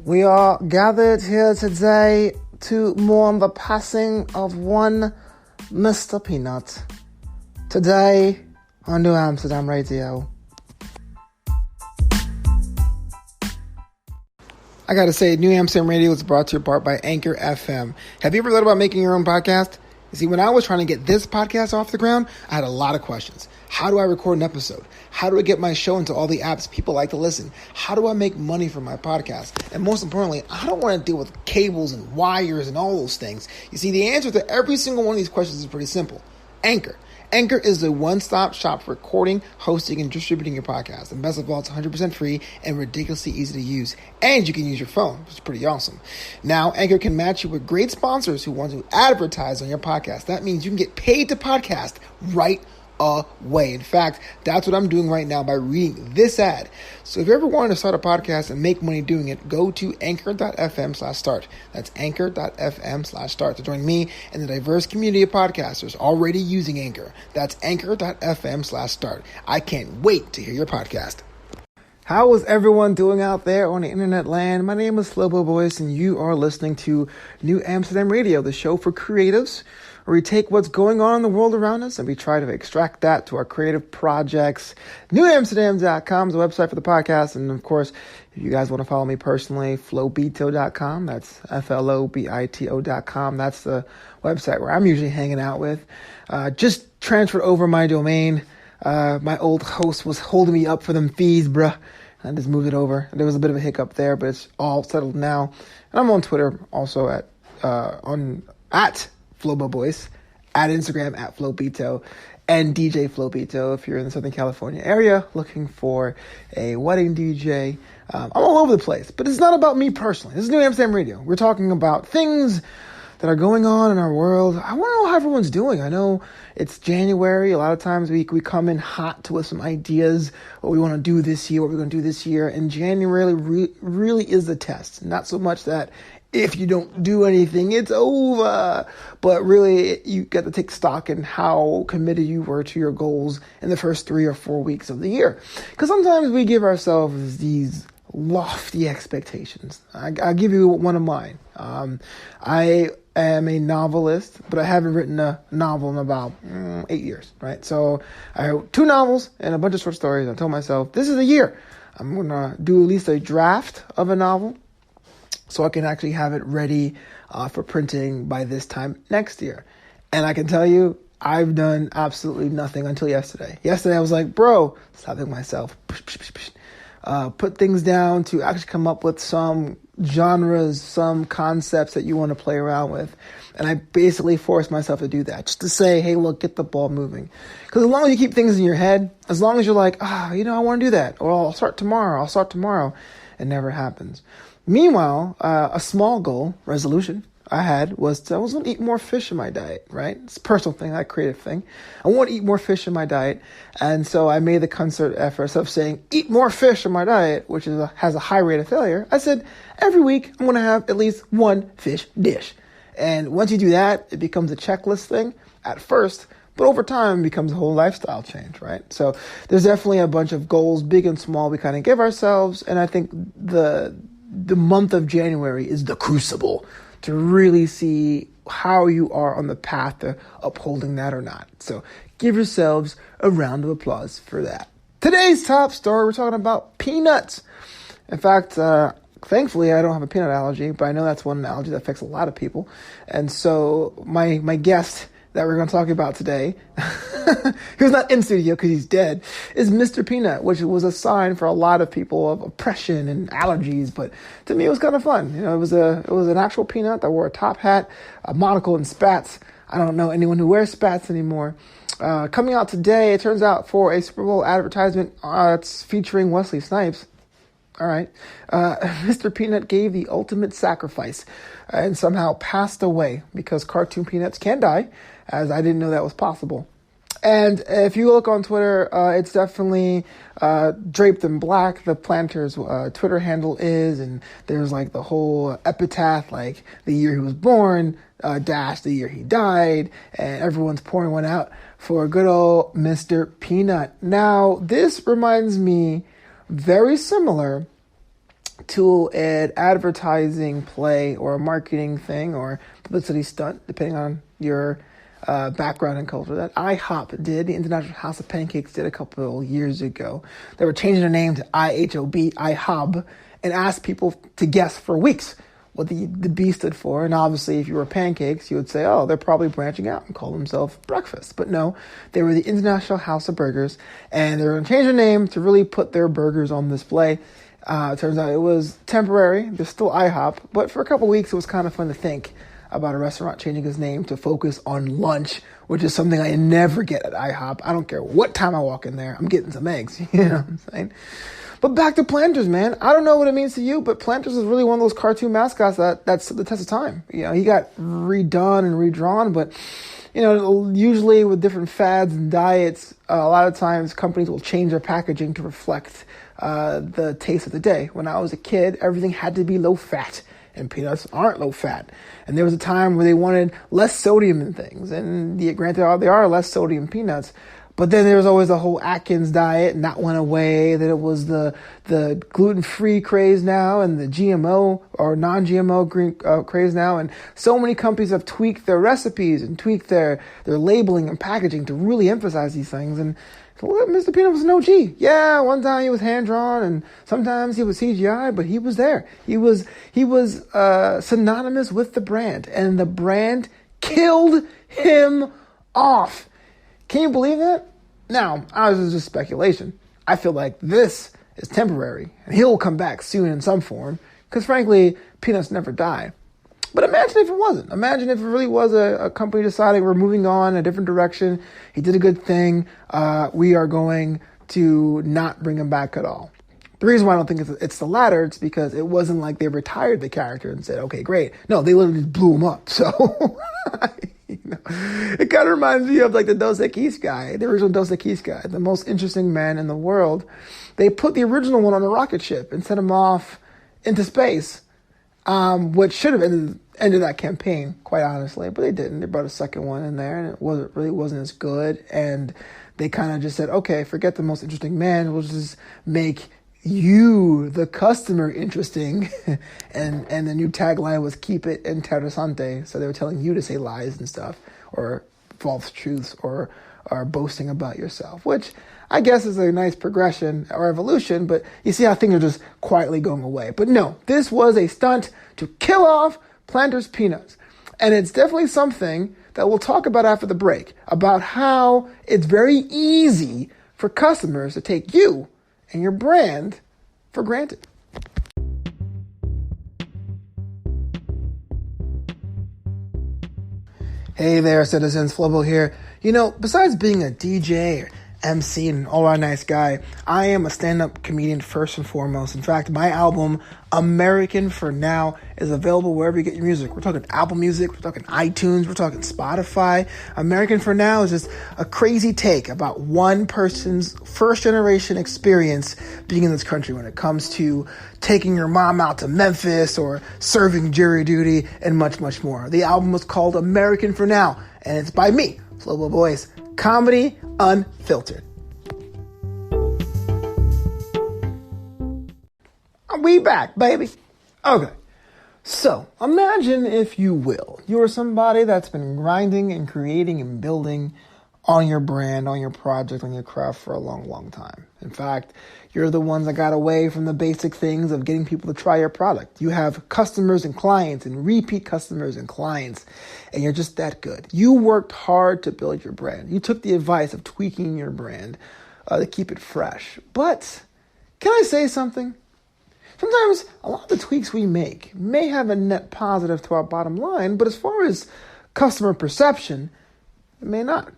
We are gathered here today to mourn the passing of one Mr. Peanut. Today on Knew Amsterdam Radio. I gotta say, Knew Amsterdam Radio is brought to you in part by Anchor FM. Have you ever thought about making your own podcast? You see, when I was trying to get this podcast off the ground, I had a lot of questions. How do I record an episode? How do I get my show into all the apps people like to listen? How do I make money from my podcast? And most importantly, I don't want to deal with cables and wires and all those things. You see, the answer to every single one of these questions is pretty simple. Anchor. Anchor is the one-stop shop for recording, hosting, and distributing your podcast. And best of all, it's 100% free and ridiculously easy to use. And you can use your phone, which is pretty awesome. Now, Anchor can match you with great sponsors who want to advertise on your podcast. That means you can get paid to podcast right away. In fact, that's what I'm doing right now by reading this ad. So if you ever wanted to start a podcast and make money doing it, go to anchor.fm/start. That's anchor.fm/start to join me and the diverse community of podcasters already using Anchor. That's anchor.fm/start. I can't wait to hear your podcast. How is everyone doing out there on the internet land? My name is Flobo Boys, and you are listening to Knew Amsterdam Radio, the show for creatives, where we take what's going on in the world around us and we try to extract that to our creative projects. NewAmsterdam.com is the website for the podcast. And of course, if you guys want to follow me personally, flobito.com. That's FLOBITO.com. That's the website where I'm usually hanging out with. Just transferred over my domain. My old host was holding me up for them fees, bruh. I just moved it over. There was a bit of a hiccup there, but it's all settled now. And I'm on Twitter also at Flobo Boys, at Instagram at Flobito, and DJ Flobito if you're in the Southern California area looking for a wedding DJ. I'm all over the place, but it's not about me personally. This is Knew Amsterdam Radio. We're talking about things that are going on in our world. I want to know how everyone's doing. I know it's January. A lot of times we come in hot with some ideas, what we want to do this year, what we're going to do this year. And January really is the test. Not so much that if you don't do anything, it's over. But really, you get to take stock in how committed you were to your goals in the first 3 or 4 weeks of the year. Because sometimes we give ourselves these lofty expectations. I'll give you one of mine. I am a novelist, but I haven't written a novel in about 8 years, right? So I wrote 2 novels and a bunch of short stories. I told myself, this is the year. I'm going to do at least a draft of a novel so I can actually have it ready for printing by this time next year. And I can tell you, I've done absolutely nothing until yesterday. Yesterday I was like, bro, stopping myself. Put things down to actually come up with some genres, some concepts that you want to play around with. And I basically forced myself to do that, just to say, hey, look, get the ball moving. Because as long as you keep things in your head, as long as you're like, I want to do that, or I'll start tomorrow, it never happens. Meanwhile, a small goal, resolution, I had was I was going to eat more fish in my diet, right? It's a personal thing, not a creative thing. I want to eat more fish in my diet. And so I made the concerted efforts of saying, eat more fish in my diet, which has a high rate of failure. I said, every week I'm going to have at least one fish dish. And once you do that, it becomes a checklist thing at first, but over time it becomes a whole lifestyle change, right? So there's definitely a bunch of goals, big and small, we kind of give ourselves. And I think the month of January is the crucible to really see how you are on the path to upholding that or not. So give yourselves a round of applause for that. Today's top story, we're talking about peanuts. In fact, thankfully, I don't have a peanut allergy, but I know that's one allergy that affects a lot of people. And so my guest that we're going to talk about today, who's not in studio because he's dead, is Mr. Peanut, which was a sign for a lot of people of oppression and allergies. But to me, it was kind of fun. It was an actual peanut that wore a top hat, a monocle, and spats. I don't know anyone who wears spats anymore. Coming out today, it turns out, for a Super Bowl advertisement. It's featuring Wesley Snipes. All right. Mr. Peanut gave the ultimate sacrifice and somehow passed away because cartoon peanuts can die, as I didn't know that was possible. And if you look on Twitter, it's definitely draped in black. The planter's Twitter handle is, and there's like the whole epitaph, like the year he was born, dash the year he died, and everyone's pouring one out for good old Mr. Peanut. Now, this reminds me very similar to an advertising play or a marketing thing or publicity stunt, depending on your background and culture, that IHOP did, the International House of Pancakes did a couple years ago. They were changing their name to IHOB, IHOB, and asked people to guess for weeks what the B stood for. And obviously, if you were pancakes, you would say, oh, they're probably branching out and call themselves breakfast. But no, they were the International House of Burgers, and they were going to change their name to really put their burgers on display. It turns out it was temporary. There's still IHOP, but for a couple weeks, it was kind of fun to think about a restaurant changing its name to focus on lunch, which is something I never get at IHOP. I don't care what time I walk in there. I'm getting some eggs, you know what I'm saying? But back to Planters, man. I don't know what it means to you, but Planters is really one of those cartoon mascots that's the test of time. You know, he got redone and redrawn, but you know, usually with different fads and diets, a lot of times companies will change their packaging to reflect the taste of the day. When I was a kid, everything had to be low fat, and peanuts aren't low fat. And there was a time where they wanted less sodium in things, and granted, they are less sodium peanuts. But then there was always the whole Atkins diet, and that went away. Then it was the gluten-free craze now, and the GMO or non-GMO craze now. And so many companies have tweaked their recipes and tweaked their labeling and packaging to really emphasize these things. And so Mr. Peanut was an OG. Yeah, one time he was hand-drawn, and sometimes he was CGI, but he was there. He was synonymous with the brand, and the brand killed him off. Can you believe that? Now, ours is just speculation. I feel like this is temporary, and he'll come back soon in some form, because frankly, peanuts never die. But imagine if it wasn't. Imagine if it really was a company deciding we're moving on a different direction. He did a good thing. We are going to not bring him back at all. The reason why I don't think it's the latter, it's because it wasn't like they retired the character and said, okay, great. No, they literally just blew him up. So you know, it kind of reminds me of like the Dos Equis guy, the original Dos Equis guy, the most interesting man in the world. They put the original one on a rocket ship and sent him off into space, which should have ended that campaign, quite honestly, but they didn't. They brought a second one in there, and it wasn't as good. And they kind of just said, okay, forget the most interesting man. We'll just make you, the customer, interesting. and the new tagline was keep it interessante. So they were telling you to say lies and stuff, or false truths, or boasting about yourself, which I guess is a nice progression or evolution, but you see how things are just quietly going away. But no, this was a stunt to kill off Planters Peanuts. And it's definitely something that we'll talk about after the break, about how it's very easy for customers to take you and your brand for granted. Hey there, citizens. Flobo here. You know, besides being a DJ or MC and an all-around nice guy, I am a stand-up comedian first and foremost. In fact, my album, American for Now, is available wherever you get your music. We're talking Apple Music, we're talking iTunes, we're talking Spotify. American for Now is just a crazy take about one person's first-generation experience being in this country when it comes to taking your mom out to Memphis or serving jury duty and much, much more. The album was called American for Now, and it's by me, Flobo Boys. Comedy unfiltered. We back, baby. Okay. So, imagine, if you will, you're somebody that's been grinding and creating and building on your brand, on your project, on your craft for a long, long time. In fact, you're the ones that got away from the basic things of getting people to try your product. You have customers and clients and repeat customers and clients, and you're just that good. You worked hard to build your brand. You took the advice of tweaking your brand to keep it fresh. But can I say something? Sometimes a lot of the tweaks we make may have a net positive to our bottom line, but as far as customer perception, it may not.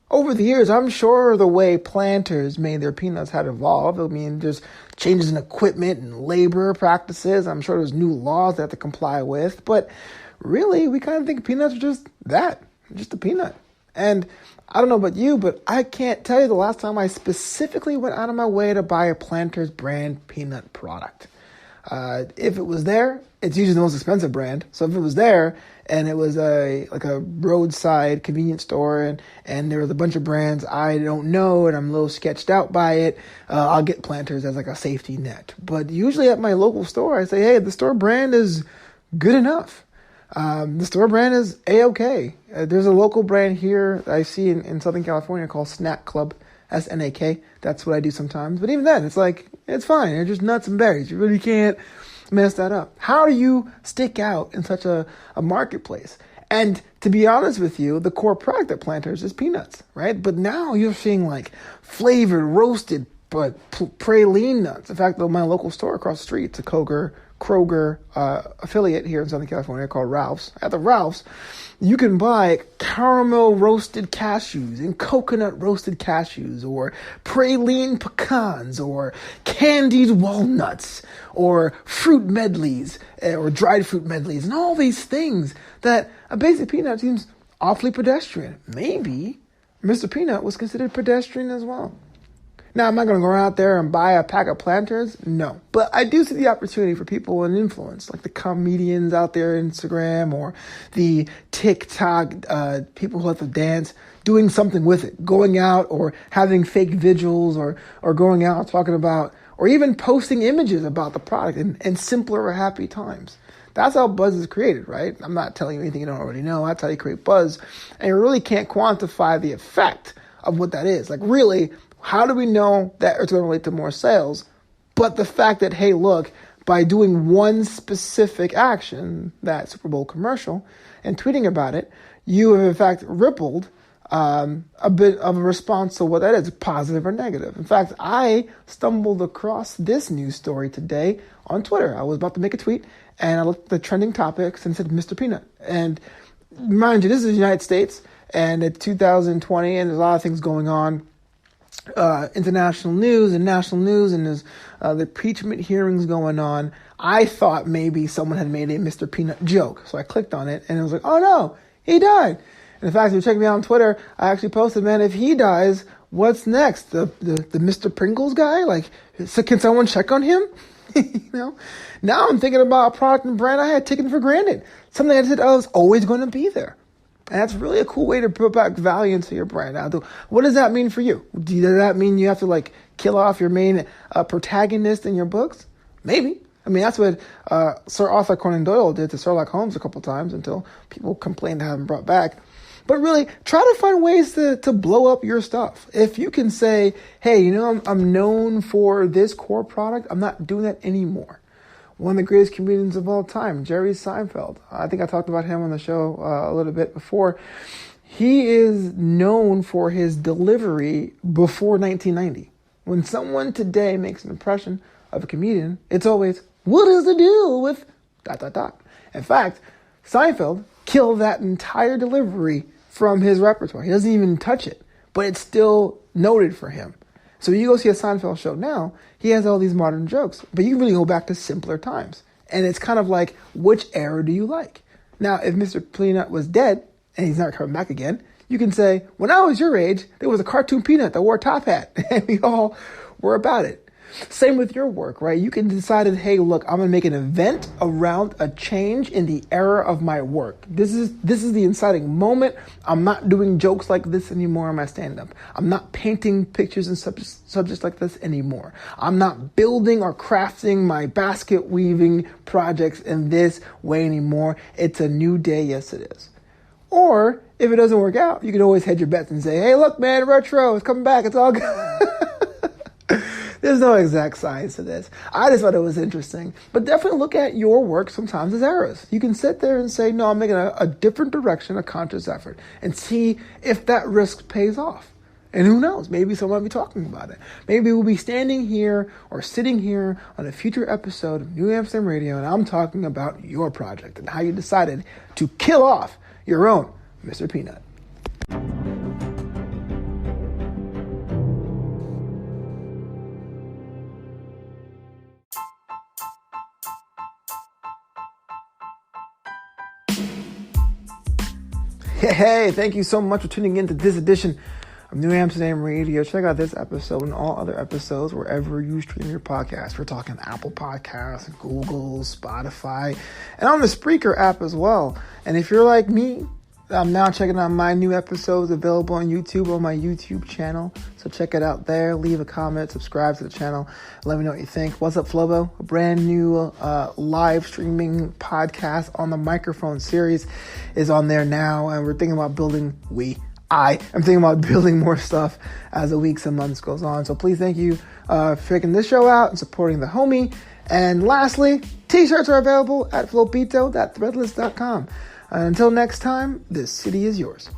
Over the years, I'm sure the way Planters made their peanuts had evolved. I mean, there's changes in equipment and labor practices. I'm sure there's new laws they have to comply with. But really, we kind of think peanuts are just that, just a peanut. And I don't know about you, but I can't tell you the last time I specifically went out of my way to buy a Planters brand peanut product. If it was there, it's usually the most expensive brand. So if it was there and it was a roadside convenience store and there was a bunch of brands I don't know and I'm a little sketched out by it, I'll get Planters as like a safety net. But usually at my local store, I say, hey, the store brand is good enough. The store brand is A-OK. There's a local brand here that I see in Southern California called Snack Club, SNAK. That's what I do sometimes. But even then, it's like, it's fine. They're just nuts and berries. You really can't mess that up. How do you stick out in such a marketplace? And to be honest with you, the core product at Planters is peanuts, right? But now you're seeing like flavored, roasted, but praline nuts. In fact, my local store across the street, it's a Kroger affiliate here in Southern California called Ralph's. At the Ralph's, you can buy caramel roasted cashews and coconut roasted cashews or praline pecans or candied walnuts or fruit medleys or dried fruit medleys and all these things that a basic peanut seems awfully pedestrian. Maybe Mr. Peanut was considered pedestrian as well. Now, I'm not going to go out there and buy a pack of Planters. No. But I do see the opportunity for people in influence, like the comedians out there on Instagram or the TikTok people who like to dance, doing something with it, going out or having fake vigils or going out talking about, or even posting images about the product in simpler or happy times. That's how buzz is created, right? I'm not telling you anything you don't already know. That's how you create buzz. And you really can't quantify the effect of what that is. Like, really, how do we know that it's going to relate to more sales? But the fact that, hey, look, by doing one specific action, that Super Bowl commercial, and tweeting about it, you have in fact rippled a bit of a response to what that is, positive or negative. In fact, I stumbled across this news story today on Twitter. I was about to make a tweet, and I looked at the trending topics and said Mr. Peanut. And mind you, this is the United States, and it's 2020, and there's a lot of things going on. International news and national news, and there's the impeachment hearings going on. I thought maybe someone had made a Mr. Peanut joke, so I clicked on it, and it was like, oh no, he died. And in fact, if you check me out on Twitter, I actually posted, man, if he dies, what's next? The Mr. Pringles guy? Like, so can someone check on him? You know? Now I'm thinking about a product and brand I had taken for granted. Something I said I was always going to be there. And that's really a cool way to put back value into your brand. Now, what does that mean for you? Does that mean you have to like kill off your main protagonist in your books? Maybe. I mean, that's what Sir Arthur Conan Doyle did to Sherlock Holmes a couple times until people complained to have him brought back. But really, try to find ways to blow up your stuff. If you can say, hey, you know, I'm known for this core product, I'm not doing that anymore. One of the greatest comedians of all time, Jerry Seinfeld. I think I talked about him on the show a little bit before. He is known for his delivery before 1990. When someone today makes an impression of a comedian, it's always, what is the deal with ... In fact, Seinfeld killed that entire delivery from his repertoire. He doesn't even touch it, but it's still noted for him. So you go see a Seinfeld show now, he has all these modern jokes, but you really go back to simpler times. And it's kind of like, which era do you like? Now, if Mr. Peanut was dead and he's not coming back again, you can say, when I was your age, there was a cartoon Peanut that wore a top hat, and we all were about it. Same with your work, right? You can decide, hey, look, I'm going to make an event around a change in the era of my work. This is the inciting moment. I'm not doing jokes like this anymore in my stand-up. I'm not painting pictures and subjects like this anymore. I'm not building or crafting my basket weaving projects in this way anymore. It's a new day. Yes, it is. Or if it doesn't work out, you can always hedge your bets and say, hey, look, man, retro is coming back. It's all good. There's no exact science to this. I just thought it was interesting. But definitely look at your work sometimes as eras. You can sit there and say, no, I'm making a different direction, a conscious effort, and see if that risk pays off. And who knows? Maybe someone will be talking about it. Maybe we'll be standing here or sitting here on a future episode of Knew Amsterdam Radio, and I'm talking about your project and how you decided to kill off your own Mr. Peanut. Hey, thank you so much for tuning in to this edition of New Amsterdam Radio. Check out this episode and all other episodes wherever you stream your podcast. We're talking Apple Podcasts, Google, Spotify, and on the Spreaker app as well. And if you're like me, I'm now checking out my new episodes available on YouTube on my YouTube channel. So check it out there. Leave a comment, subscribe to the channel. Let me know what you think. What's up, Flobo? A brand new live streaming podcast on the microphone series is on there now. And we're thinking about I am thinking about building more stuff as the weeks and months goes on. So please thank you for checking this show out and supporting the homie. And lastly, t-shirts are available at flobito.threadless.com. Until next time, this city is yours.